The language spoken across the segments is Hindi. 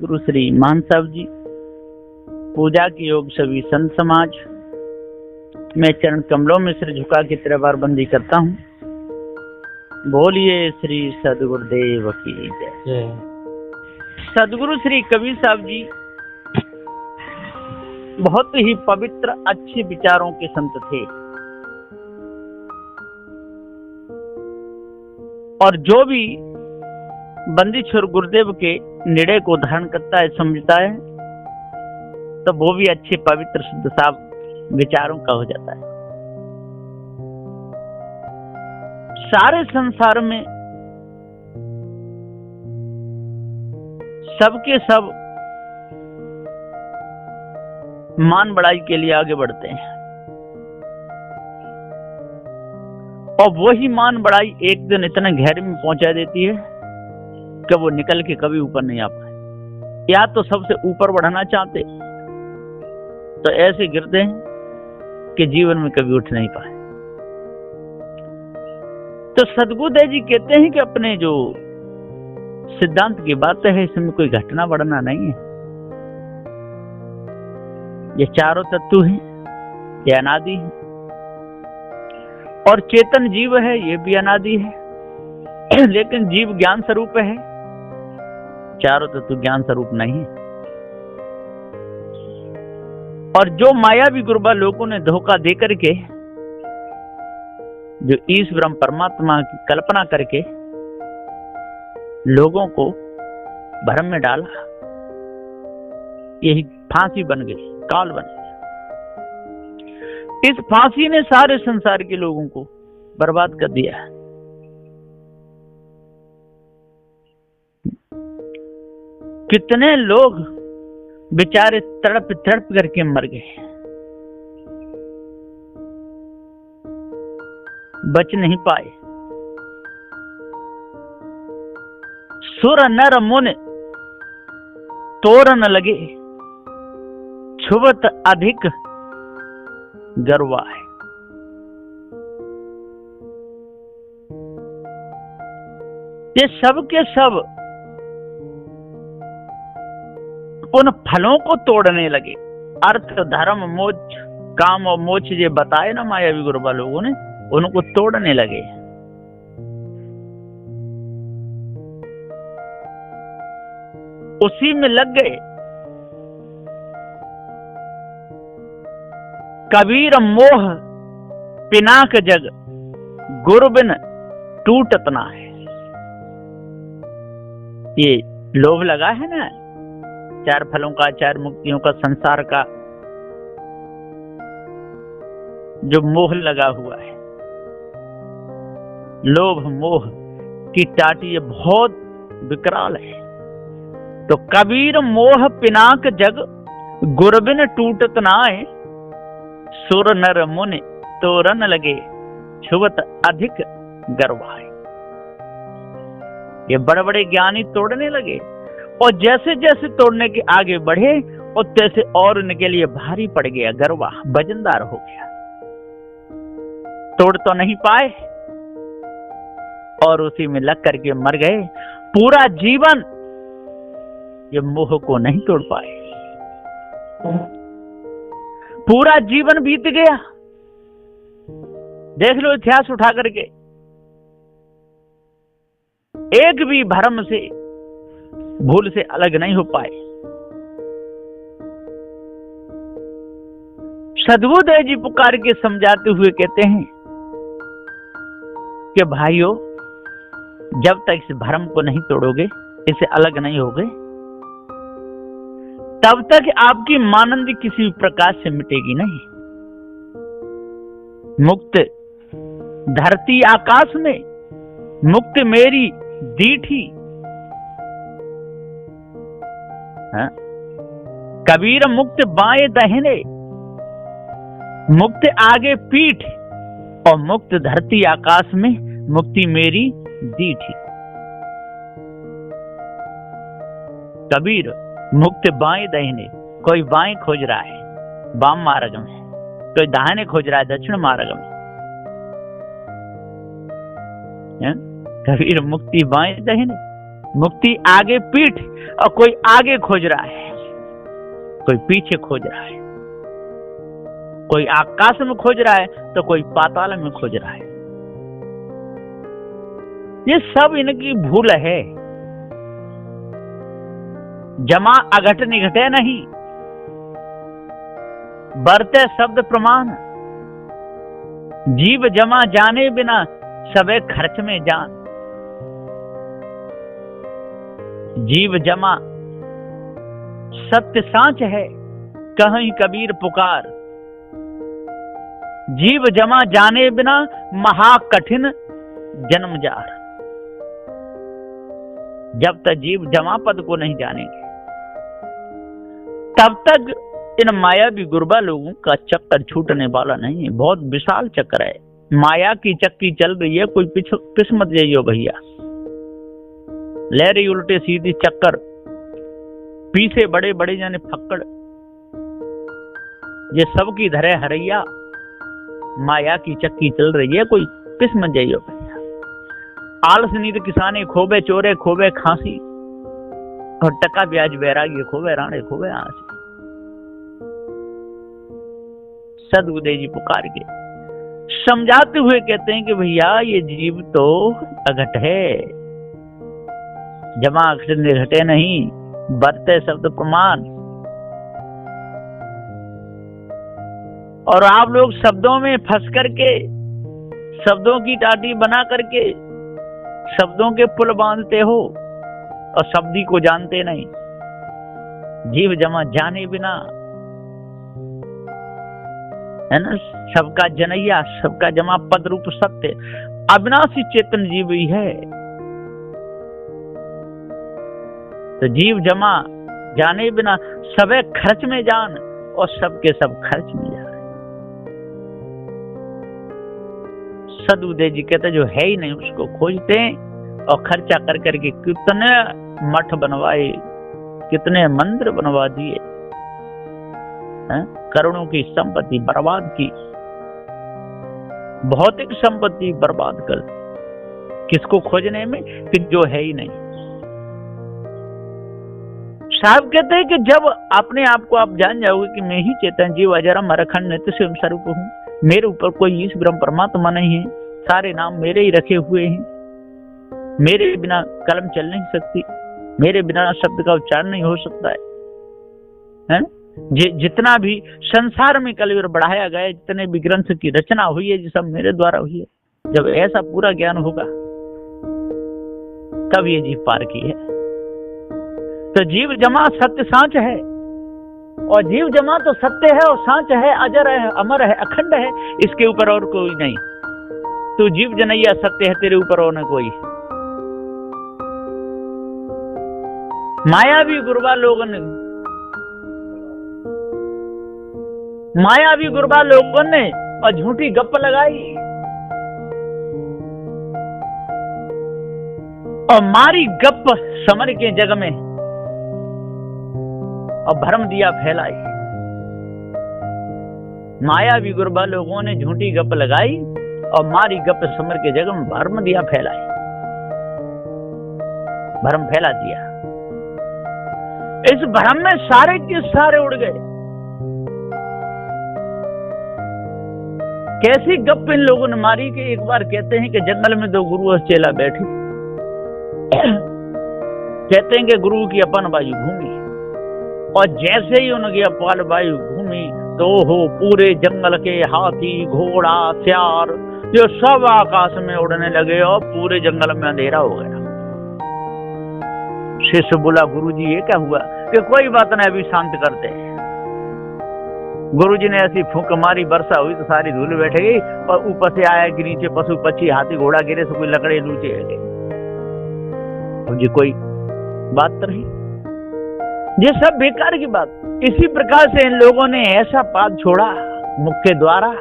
गुरु श्री मान साहब जी, पूजा के योग सभी संत समाज, मैं चरण कमलों में सिर झुका के तेरा बार बंदी करता हूँ। बोलिए श्री सदगुरुदेव की जय। सदगुरु श्री कबीर साहब जी बहुत ही पवित्र अच्छे विचारों के संत थे, और जो भी बंदी छोर गुरुदेव के निर्णय को धारण करता है, समझता है, तो वो भी अच्छे पवित्र शुद्ध साफ विचारों का हो जाता है। सारे संसार में सबके सब मान बढ़ाई के लिए आगे बढ़ते हैं, और वही मान बढ़ाई एक दिन इतने गहरे में पहुंचा देती है कि वो निकल के कभी ऊपर नहीं आ पाए। या तो सबसे ऊपर बढ़ना चाहते तो ऐसे गिरते हैं कि जीवन में कभी उठ नहीं पाए। तो सदगुरुदेव जी कहते हैं कि अपने जो सिद्धांत की बात है, इसमें कोई घटना बढ़ना नहीं है। ये चारों तत्व हैं, ये अनादि है, और चेतन जीव है, ये भी अनादि है। लेकिन जीव ज्ञान स्वरूप है, चारों तत्व ज्ञान स्वरूप नहीं है। और जो मायावी गुरुबा लोगों ने धोखा दे करके, जो ईश ब्रह्म परमात्मा की कल्पना करके लोगों को भ्रम में डाला, यही फांसी बन गई, काल बन गई। इस फांसी ने सारे संसार के लोगों को बर्बाद कर दिया है। कितने लोग बेचारे तड़प तड़प करके मर गए, बच नहीं पाए। सुर नर मुन तोरन लगे, छुबत अधिक गर्वा है। ये सब के सब उन फलों को तोड़ने लगे। अर्थ धर्म मोक्ष काम और मोक्ष ये बताए ना मायावी गुरुबा लोगों ने, उनको तोड़ने लगे। उसी में लग गए। कबीर मोह पिनाक जग, गुरु बिन टूटत ना है। ये लोभ लगा है ना, चार फलों का, चार मुक्तियों का, संसार का जो मोह लगा हुआ है, लोभ मोह की टाटी ये बहुत विकराल है। तो कबीर मोह पिनाक जग, गुरबिन टूटत नाय, सुर नर मुनि तोरन लगे, छुवत अधिक गर्वाए। ये बड़े बड़े ज्ञानी तोड़ने लगे, और जैसे जैसे तोड़ने के आगे बढ़े, और तैसे और उनके लिए भारी पड़ गया, गर्वा वजनदार हो गया। तोड़ तो नहीं पाए, और उसी में लग करके मर गए। पूरा जीवन ये मोह को नहीं तोड़ पाए, पूरा जीवन बीत गया। देख लो इतिहास उठा करके, एक भी भ्रम से, भूल से अलग नहीं हो पाए। सदगुरुदेव जी पुकार के समझाते हुए कहते हैं कि भाइयों, जब तक इस भ्रम को नहीं तोड़ोगे, इसे अलग नहीं होगे, तब तक आपकी मानंदी किसी प्रकार से मिटेगी नहीं। मुक्त धरती आकाश में, मुक्त मेरी दीठी। कबीर मुक्त बाएं दाहिने, मुक्त आगे पीठ, और मुक्त धरती आकाश में, मुक्ति मेरी दीठी। कबीर मुक्त बाएं दाहिने, कोई बाएं खोज रहा है वाम मार्ग में, कोई दाहिने खोज रहा है दक्षिण मार्ग में। कबीर मुक्ति बाएं दाहिने, मुक्ति आगे पीठ, और कोई आगे खोज रहा है, कोई पीछे खोज रहा है, कोई आकाश में खोज रहा है तो कोई पाताल में खोज रहा है। ये सब इनकी भूल है। जमा अघट निघटे नहीं, बरते शब्द प्रमाण। जीव जमा जाने बिना सबे खर्च में जान। जीव जमा सत्य सांच है, कहीं कबीर पुकार। जीव जमा जाने बिना महा कठिन जन्म जार। जब तक जीव जमा पद को नहीं जानेंगे तब तक इन मायावी गुरबा लोगों का चक्कर छूटने वाला नहीं है। बहुत विशाल चक्कर है, माया की चक्की चल रही है, कोई किस्मत जाइयो भैया। ले रही उल्टे सीधी चक्कर, पीछे बड़े बड़े जाने फक्कड़, ये सबकी धरे हरैया। माया की चक्की चल रही है, कोई किस्मत जाइयो भैया। आलस नींद किसाने खोबे, चोरे खोबे खांसी, और टका ब्याज बैरागी खोबे, राणे खोबे आंसी। सदगुरुदेव जी पुकार के समझाते हुए कहते हैं कि भैया ये जीव तो अघट है, जमा अक्षर निघटे नहीं, बरते शब्द प्रमाण। और आप लोग शब्दों में फंस करके, शब्दों की टाटी बना करके शब्दों के पुल बांधते हो और शब्दी को जानते नहीं। जीव जमा जाने बिना, है ना, सबका जनैया, सबका जमा पद रूप सत्य अविनाशी चेतन जीव ही है। तो जीव जमा जाने बिना सबे खर्च में जान, और सबके सब खर्च में जा रहे। सदगुरुदेव जी कहते जो है ही नहीं उसको खोजते हैं, और खर्चा कर करके कितने मठ बनवाए, कितने मंदिर बनवा दिए, करोड़ों की संपत्ति बर्बाद की, भौतिक संपत्ति बर्बाद कर, किसको खोजने में कि जो है ही नहीं। साहब कहते हैं कि जब अपने आप को आप जान जाओगे कि मैं ही चेतन जीव अजर अमर अखंड नित्य स्वयं स्वरूप हूँ, मेरे ऊपर कोई ईश ब्रह्म परमात्मा नहीं है, सारे नाम मेरे ही रखे हुए हैं, मेरे बिना कलम चल नहीं सकती, मेरे बिना शब्द का उच्चारण नहीं हो सकता है? जितना भी संसार में कलयुग बढ़ाया गया, जितने भी ग्रंथ की रचना हुई है, सब मेरे द्वारा हुई है। जब ऐसा पूरा ज्ञान होगा तब ये जीव पार की है। तो जीव जमा सत्य सांच है, और जीव जमा तो सत्य है और सांच है, अजर है, अमर है, अखंड है, इसके ऊपर और कोई नहीं। तू जीव जनैया सत्य है, तेरे ऊपर और न कोई। मायावी गुरबा लोगों ने, मायावी गुरबा लोगों ने और झूठी गप्प लगाई और मारी गप्प समर के जग में, और भ्रम दिया फैलाई। मायावी गुरबा लोगों ने झूठी गप्प लगाई और मारी गप्प समर के जग में, भ्रम दिया फैलाई, भ्रम फैला दिया। इस भ्रम में सारे के सारे उड़ गए। कैसी गप इन लोगों ने मारी कि एक बार कहते हैं कि जंगल में दो गुरु और चेला बैठे, कहते हैं कि गुरु की अपन वायु घूमी, और जैसे ही उनकी अपार वायु घूमी तो हो पूरे जंगल के हाथी, घोड़ा, सियार जो सब आकाश में उड़ने लगे और पूरे जंगल में अंधेरा हो गया। शिष्य बोला, गुरुजी ये क्या हुआ? कि कोई बात नहीं, अभी शांत करते हैं। गुरुजी ने ऐसी फूंक मारी, वर्षा हुई तो सारी धूल बैठ गई, और ऊपर से आया कि नीचे पशु पक्षी, हाथी, घोड़ा गिरे, से कोई लकड़े लूचे गए। अब जी कोई बात तो नहीं, ये सब बेकार की बात। इसी प्रकार से इन लोगों ने ऐसा पाद छोड़ा मुख के द्वारा,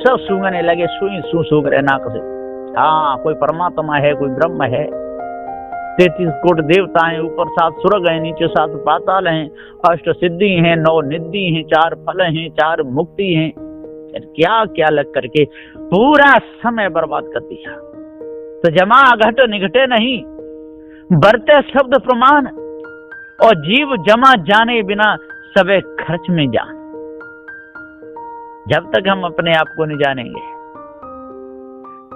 सब सूंघने लगे, सुई सूंघ रहे नाक से। हाँ, कोई परमात्मा है, कोई ब्रह्म है, 33 कोट देवता हैं, ऊपर 7 स्वर्ग हैं, नीचे 7 पाताल हैं, 8 सिद्धि हैं, 9 निधि हैं, 4 फल हैं, 4 मुक्ति हैं, क्या क्या लग करके पूरा समय बर्बाद कर दिया। तो जमा घट निघटे नहीं, बरते शब्द प्रमाण और जीव जमा जाने बिना सबे खर्च में जान। जब तक हम अपने आप को नहीं जानेंगे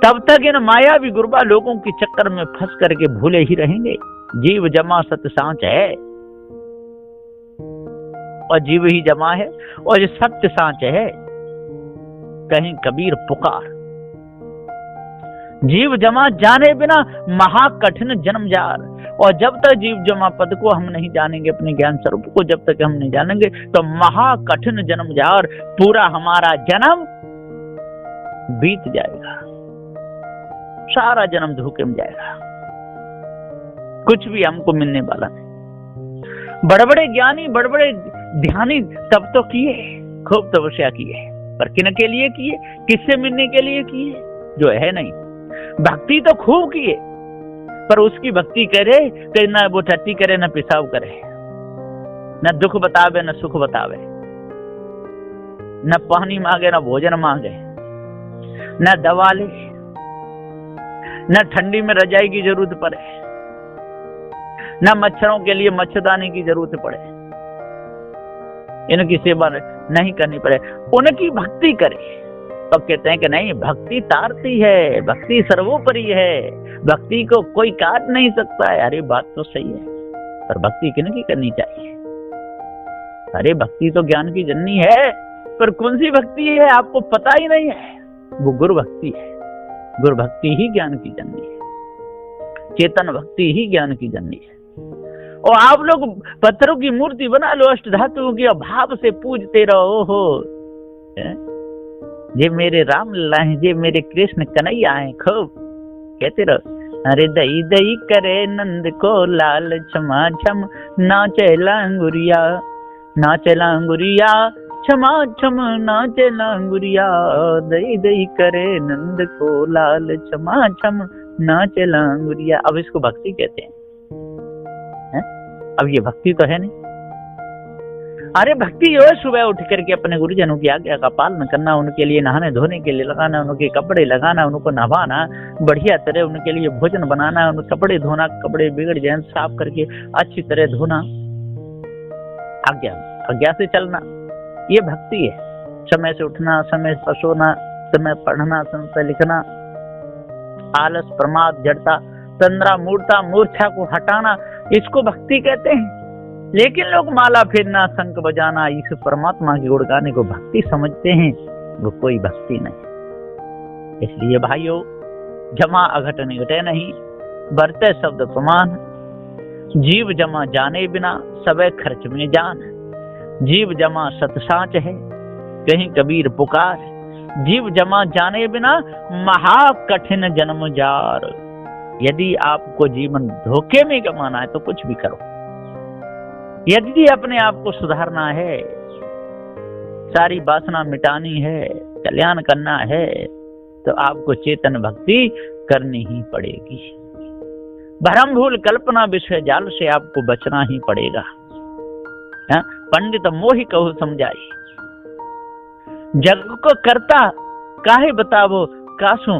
तब तक इन मायावी गुरबा लोगों के चक्कर में फंस करके भूले ही रहेंगे। जीव जमा सत सांच है और जीव ही जमा है और ये सत्य सांच है। कहीं कबीर पुकार, जीव जमा जाने बिना महा कठिन जन्म जार। और जब तक जीव जमा पद को हम नहीं जानेंगे, अपने ज्ञान स्वरूप को जब तक हम नहीं जानेंगे, तो महा कठिन जन्म जार, पूरा हमारा जन्म बीत जाएगा, सारा जन्म धोखे में जाएगा, कुछ भी हमको मिलने वाला नहीं। बड़े बड़े ज्ञानी, बड़े बड़े ध्यानी तब तो किए, खूब तपस्या किए, पर किन के लिए किए, किससे मिलने के लिए किए, जो है नहीं। भक्ति तो खूब किए, पर उसकी भक्ति करे तो न वो टट्टी करे, न पेशाब करे, न दुख बतावे, न सुख बतावे, न पानी मांगे, न भोजन मांगे, न दवा ले, न ठंडी में रजाई की जरूरत पड़े, न मच्छरों के लिए मच्छरदानी की जरूरत पड़े, इनकी सेवा नहीं करनी पड़े, उनकी भक्ति करे। तो कहते हैं कि नहीं, भक्ति तारती है, भक्ति सर्वोपरि है, भक्ति को कोई काट नहीं सकता है। अरे बात तो सही है, पर भक्ति किनकी करनी चाहिए? अरे भक्ति तो ज्ञान की जननी है, पर कौन सी भक्ति है आपको पता ही नहीं है। वो गुरु भक्ति है, गुरु भक्ति ही ज्ञान की जननी है, चेतन भक्ति ही ज्ञान की जननी है। और आप लोग पत्थरों की मूर्ति बना लो, अष्ट धातुओं की, भाव से पूजते रहो। हो जे मेरे राम लल्ला है, जे मेरे कृष्ण कन्हैया है, खूब कहते रहो। अरे दई दई करे नंद को लाल, क्षमा छम नाचे लांगुरिया, नाचे लांगुरिया, क्षमा छम नाचे लांगुरिया, दई दई करे नंद को लाल, क्षमा छम नाचे लांगुरिया। अब इसको भक्ति कहते हैं? अब ये भक्ति तो है नहीं। अरे भक्ति जो है सुबह उठ करके अपने गुरुजनों की आज्ञा का पालन करना, उनके लिए नहाने धोने के लिए लगाना, उनके कपड़े लगाना, उनको नहवाना, बढ़िया तरह उनके लिए भोजन बनाना, उनके कपड़े धोना, कपड़े बिगड़ जाए साफ करके अच्छी तरह धोना, आज्ञा से चलना, ये भक्ति है। समय से उठना, समय से सोना, समय पढ़ना, समय से लिखना, आलस, प्रमाद, जड़ता, तंद्रा, मूर्ता, मूर्छा को हटाना, इसको भक्ति कहते हैं। लेकिन लोग माला फेरना, शंख बजाना, इस परमात्मा के गुण गाने को भक्ति समझते हैं, वो कोई भक्ति नहीं। इसलिए भाइयों, जमा अघट निघटे नहीं, बरते शब्द प्रमाण, जीव जमा जाने बिना सबे खर्च में जान, जीव जमा सतसाच है, कहीं कबीर पुकार, जीव जमा जाने बिना महा कठिन जन्म जार। यदि आपको जीवन धोखे में गंवाना है तो कुछ भी करो, यदि अपने आप को सुधारना है, सारी वासना मिटानी है, कल्याण करना है, तो आपको चेतन भक्ति करनी ही पड़ेगी। भ्रम भूल कल्पना विषय जाल से आपको बचना ही पड़ेगा। पंडित मोहि कहु समझाई, जग को करता काहे बतावो, कासु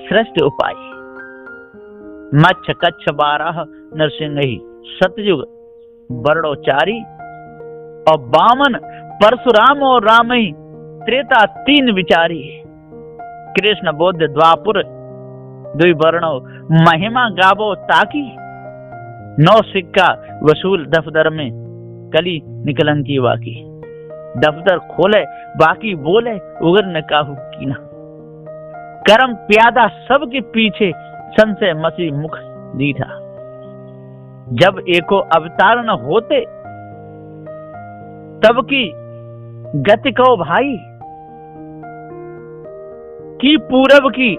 श्रेष्ठ उपाय। मच्छ कच्छ बारह नरसिंह सतयुग बरड़ोचारी, और बामन परशुराम और रामई त्रेता तीन विचारी। कृष्ण बौद्ध द्वापुर दुई वर्णो महिमा गावो ताकि, 9 सिक्का वसूल दफ्तर में कली निकलन की वाकी। दफ्तर खोले बाकी बोले, उगर न काहू कीना। करम प्यादा सबके पीछे, संशय मसी मुख दीठा। जब एको अवतार न होते, तब की गति को भाई, की पूरब की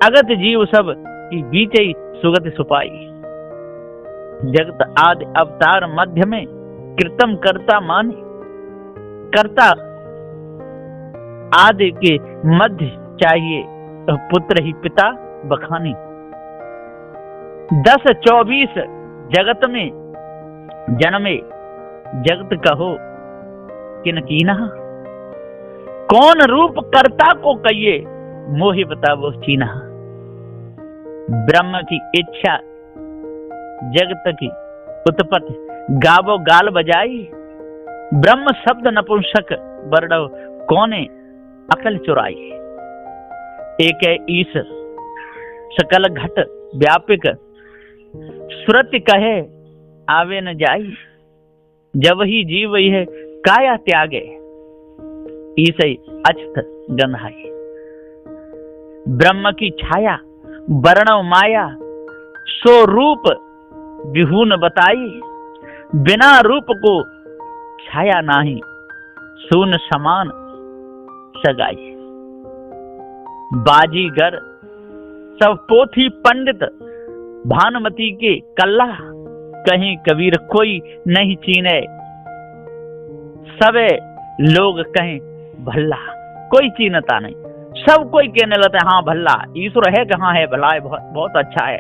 अगत जीव सब की बीचे सुगत सुपाई। जगत आदि अवतार मध्य में, कृतम करता माने, करता आदि के मध्य चाहिए, तो पुत्र ही पिता बखानी। 10-24 जगत में जन्मे, जगत कहो किन कीना। कौन रूप कर्ता को कहिए, मोहि बतावो चीना। ब्रह्म की इच्छा जगत की उत्पत्ति, गावो गाल बजाई, ब्रह्म शब्द नपुंसक, बरडव कौने अकल चुराई। एक है ईश सकल घट व्यापक, श्रुति कहे आवे न जाई, जब ही जीव है काया त्यागे, ईसई अछत गंधाई। ब्रह्म की छाया वर्णव माया, सो रूप विहून बताई, बिना रूप को छाया नाही, सून समान सगाई। बाजीगर सब पोथी पंडित, भानुमति के कल्ला, कहीं कबीर कोई नहीं चीने, सबे लोग कहें भल्ला, कोई चीनता नहीं। सब कोई कहने लगता है हाँ भल्ला, ईश्वर है कहाँ है, भला है, बहुत अच्छा है,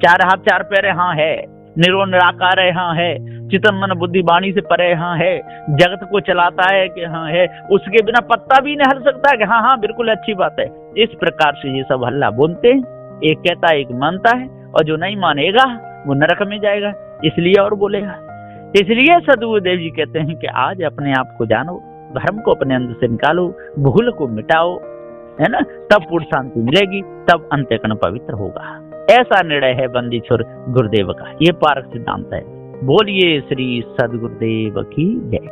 चार हाथ चार पैर हाँ है, निराकार है हाँ है, चितन मन बुद्धि वाणी से परे हाँ है, जगत को चलाता है कि हाँ है, उसके बिना पत्ता भी नहीं हल सकता कि हाँ हाँ बिल्कुल अच्छी बात है। इस प्रकार से ये सब हल्ला बोलते हैं, एक कहता है एक मानता है, और जो नहीं मानेगा वो नरक में जाएगा, इसलिए और बोलेगा। इसलिए सदगुरुदेव जी कहते हैं कि आज अपने आप को जानो, धर्म को अपने अंदर से निकालो, भूल को मिटाओ, है ना, तब पूर्ण शांति मिलेगी, तब अंत्यकरण पवित्र होगा। ऐसा निर्णय है बंदी छोर गुरुदेव का, ये पारक सिद्धांत है। बोलिए श्री सदगुरुदेव की जय।